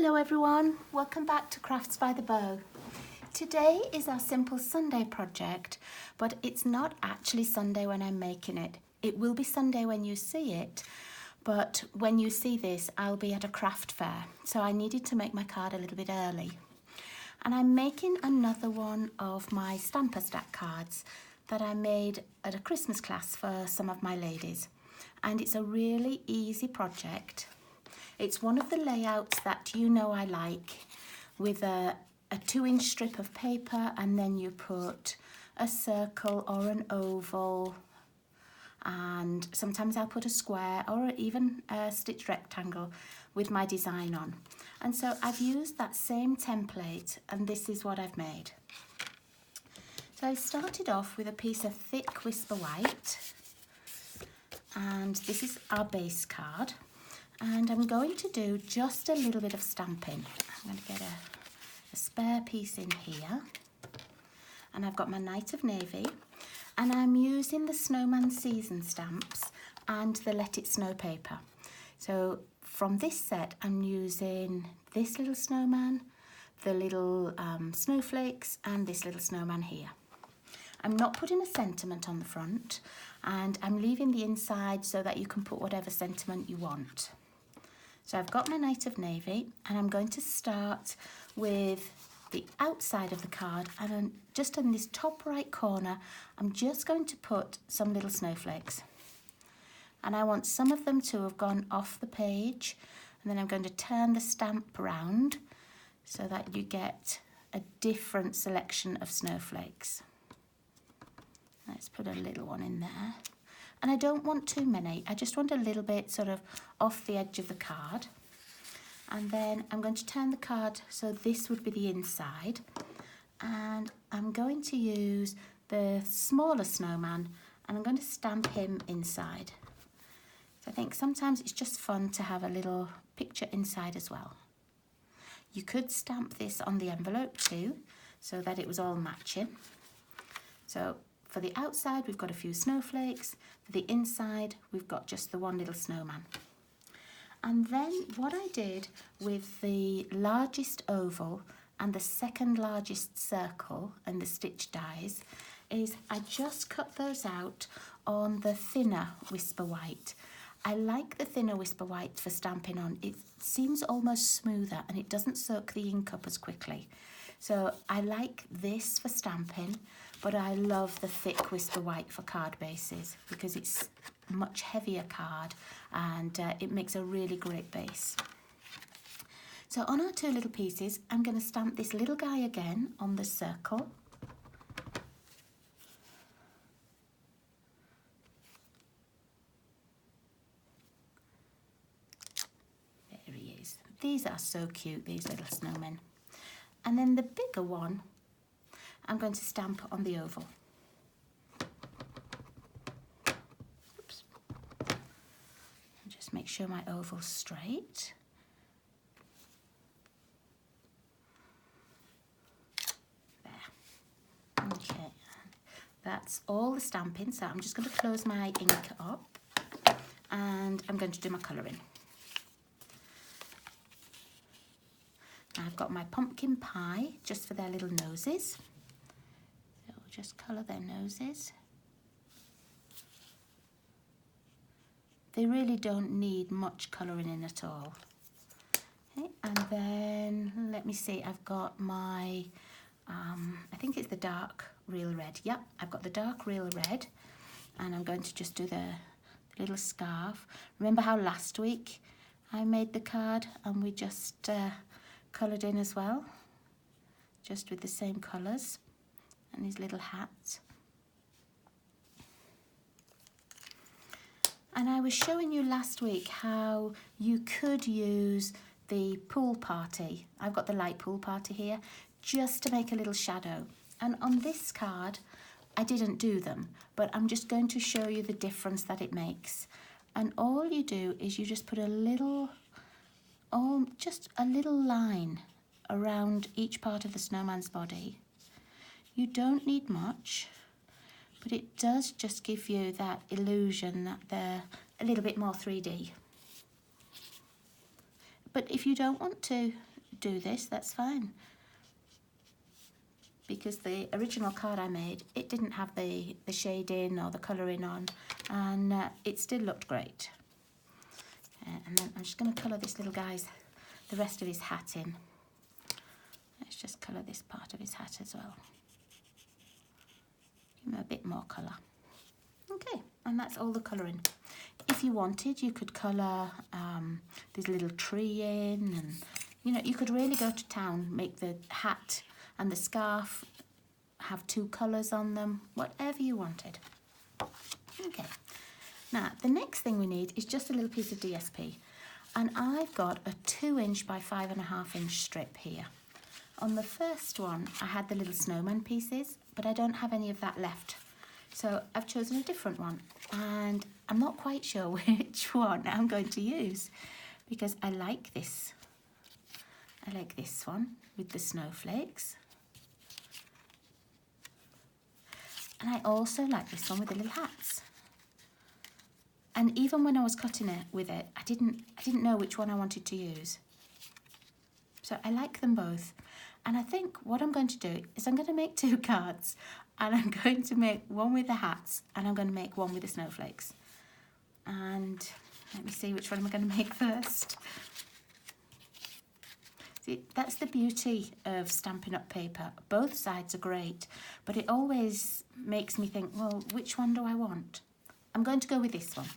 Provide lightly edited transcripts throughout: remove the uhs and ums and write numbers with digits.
Hello everyone, welcome back to Crafts by the Bow. Today is our simple Sunday project, but it's not actually Sunday when I'm making it. It will be Sunday when you see it, but when you see this, I'll be at a craft fair. So I needed to make my card a little bit early. And I'm making another one of my Stamper Stack cards that I made at a Christmas class for some of my ladies. And it's a really easy project. It's one of the layouts that you know I like, with a 2-inch strip of paper, and then you put a circle or an oval, and sometimes I'll put a square or even a stitched rectangle with my design on. And so I've used that same template, and this is what I've made. So I started off with a piece of thick Whisper White, and this is our base card. And I'm going to do just a little bit of stamping. I'm going to get a spare piece in here. And I've got my Night of Navy. And I'm using the Snowman Season stamps and the Let It Snow paper. So from this set, I'm using this little snowman, the little snowflakes, and this little snowman here. I'm not putting a sentiment on the front, and I'm leaving the inside so that you can put whatever sentiment you want. So I've got my Night of Navy, and I'm going to start with the outside of the card, and just in this top right corner, I'm just going to put some little snowflakes. And I want some of them to have gone off the page, and then I'm going to turn the stamp round so that you get a different selection of snowflakes. Let's put a little one in there. And I don't want too many, I just want a little bit sort of off the edge of the card. And then I'm going to turn the card so this would be the inside. And I'm going to use the smaller snowman, and I'm going to stamp him inside. So I think sometimes it's just fun to have a little picture inside as well. You could stamp this on the envelope too, so that it was all matching. So for the outside, we've got a few snowflakes. For the inside, we've got just the one little snowman. And then what I did with the largest oval and the second largest circle and the stitch dies is I just cut those out on the thinner Whisper White. I like the thinner Whisper White for stamping on. It seems almost smoother and it doesn't soak the ink up as quickly. So I like this for stamping, but I love the thick Whisper White for card bases because it's a much heavier card, and it makes a really great base. So on our 2 little pieces, I'm going to stamp this little guy again on the circle. There he is. These are so cute, these little snowmen. And then the bigger one, I'm going to stamp on the oval. Oops. And just make sure my oval's straight. There. Okay. That's all the stamping, so I'm just going to close my ink up, and I'm going to do my colouring. I've got my pumpkin pie just for their little noses. So we'll just colour their noses. They really don't need much colouring in at all. Okay, and then let me see, I've got my, I think it's the dark real red. Yep, I've got the dark real red, and I'm going to just do the little scarf. Remember how last week I made the card and we just coloured in as well, just with the same colours, and his little hat. And I was showing you last week how you could use the pool party. I've got the light pool party here, just to make a little shadow. And on this card, I didn't do them, but I'm just going to show you the difference that it makes. And all you do is you just put a little, just a little line around each part of the snowman's body. You don't need much, but it does just give you that illusion that they're a little bit more 3D. But if you don't want to do this, that's fine. Because the original card I made, it didn't have the shading or the colouring on, and it still looked great. And then I'm just going to colour this little guy's, the rest of his hat in. Let's just colour this part of his hat as well. Give him a bit more colour. Okay, and that's all the colouring. If you wanted, you could colour this little tree in, and you know, you could really go to town, make the hat and the scarf have 2 colours on them, whatever you wanted. Okay, now the next thing we need is just a little piece of DSP, and I've got a 2" by 5.5" strip here. On the first one I had the little snowman pieces, but I don't have any of that left, so I've chosen a different one, and I'm not quite sure which one I'm going to use, because I like this one with the snowflakes. And I also like this one with the little hats. And even when I was cutting it with it, I didn't know which one I wanted to use. So I like them both. And I think what I'm going to do is I'm going to make 2 cards, and I'm going to make one with the hats, and I'm going to make one with the snowflakes. And let me see which one I'm going to make first. See, that's the beauty of Stampin' Up paper. Both sides are great, but it always makes me think, well, which one do I want? I'm going to go with this one.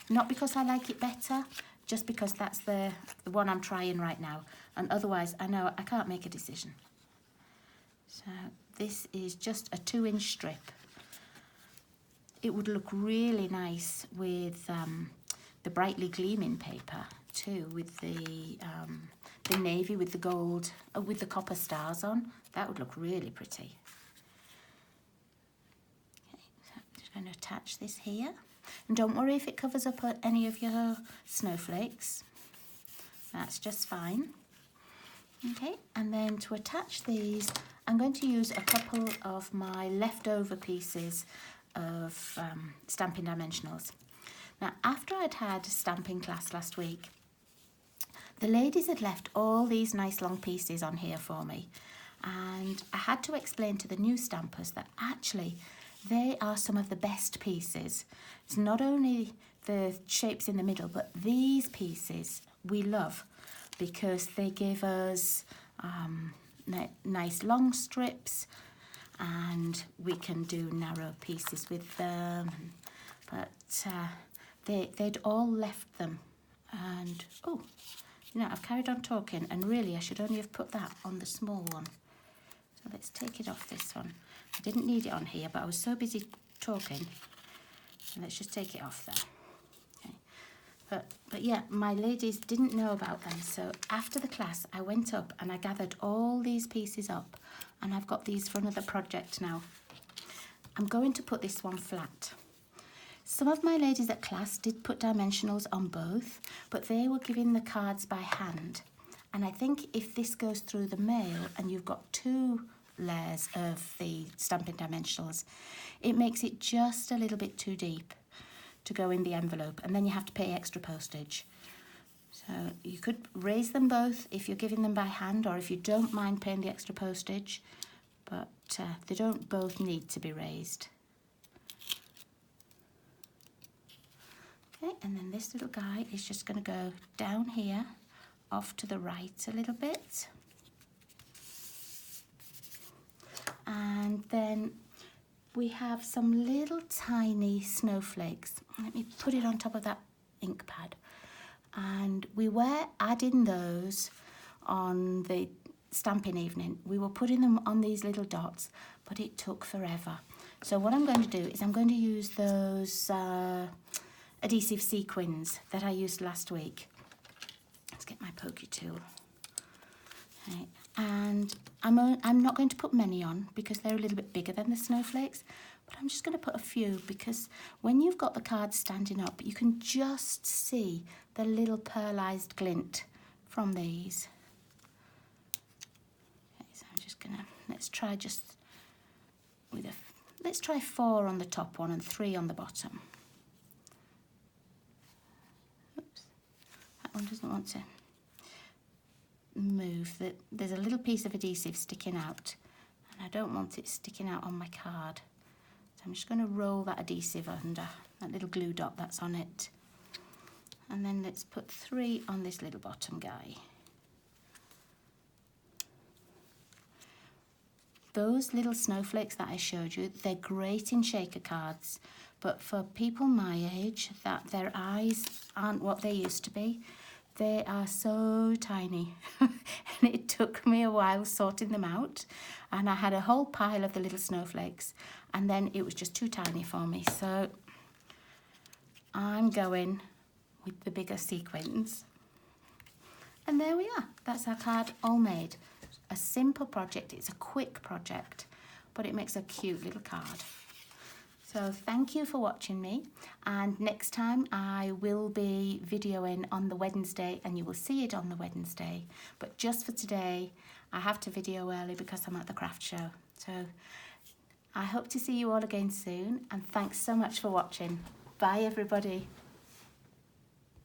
Not because I like it better, just because that's the one I'm trying right now. And otherwise, I know I can't make a decision. So this is just a 2" strip. It would look really nice with the brightly gleaming paper too, with the navy with the gold, with the copper stars on. That would look really pretty. Okay, so I'm just going to attach this here. And don't worry if it covers up any of your snowflakes. That's just fine. Okay, and then to attach these, I'm going to use a couple of my leftover pieces of Stampin' Dimensionals. Now, after I'd had stamping class last week, the ladies had left all these nice long pieces on here for me, and I had to explain to the new stampers that actually they are some of the best pieces. It's not only the shapes in the middle, but these pieces we love because they give us nice long strips, and we can do narrow pieces with them. But they'd all left them, and oh, you know, I've carried on talking, and really I should only have put that on the small one. So let's take it off this one. I didn't need it on here, but I was so busy talking. So let's just take it off there. Okay. But yeah, my ladies didn't know about them, so after the class I went up and I gathered all these pieces up, and I've got these for another project now. I'm going to put this one flat. Some of my ladies at class did put dimensionals on both, but they were giving the cards by hand. And I think if this goes through the mail and you've got 2 layers of the Stampin' Dimensionals, it makes it just a little bit too deep to go in the envelope, and then you have to pay extra postage. So you could raise them both if you're giving them by hand, or if you don't mind paying the extra postage, but they don't both need to be raised. Okay, and then this little guy is just going to go down here, off to the right a little bit. And then we have some little tiny snowflakes. Let me put it on top of that ink pad. And we were adding those on the stamping evening. We were putting them on these little dots, but it took forever. So what I'm going to do is I'm going to use those adhesive sequins that I used last week. Let's get my pokey tool. Okay. And I'm not going to put many on because they're a little bit bigger than the snowflakes, but I'm just going to put a few because when you've got the cards standing up, you can just see the little pearlized glint from these. Okay, so I'm just gonna, let's try 4 on the top one and 3 on the bottom. Oops, that one doesn't want to. move that there's a little piece of adhesive sticking out, and I don't want it sticking out on my card. So I'm just going to roll that adhesive under, that little glue dot that's on it. And then let's put 3 on this little bottom guy. Those little snowflakes that I showed you, they're great in shaker cards, but for people my age that their eyes aren't what they used to be, they are so tiny. And it took me a while sorting them out, and I had a whole pile of the little snowflakes, and then it was just too tiny for me. So I'm going with the bigger sequins. And there we are, that's our card all made. A simple project, it's a quick project, but it makes a cute little card. So thank you for watching me, and next time I will be videoing on the Wednesday, and you will see it on the Wednesday. But just for today, I have to video early because I'm at the craft show. So I hope to see you all again soon, and thanks so much for watching. Bye everybody.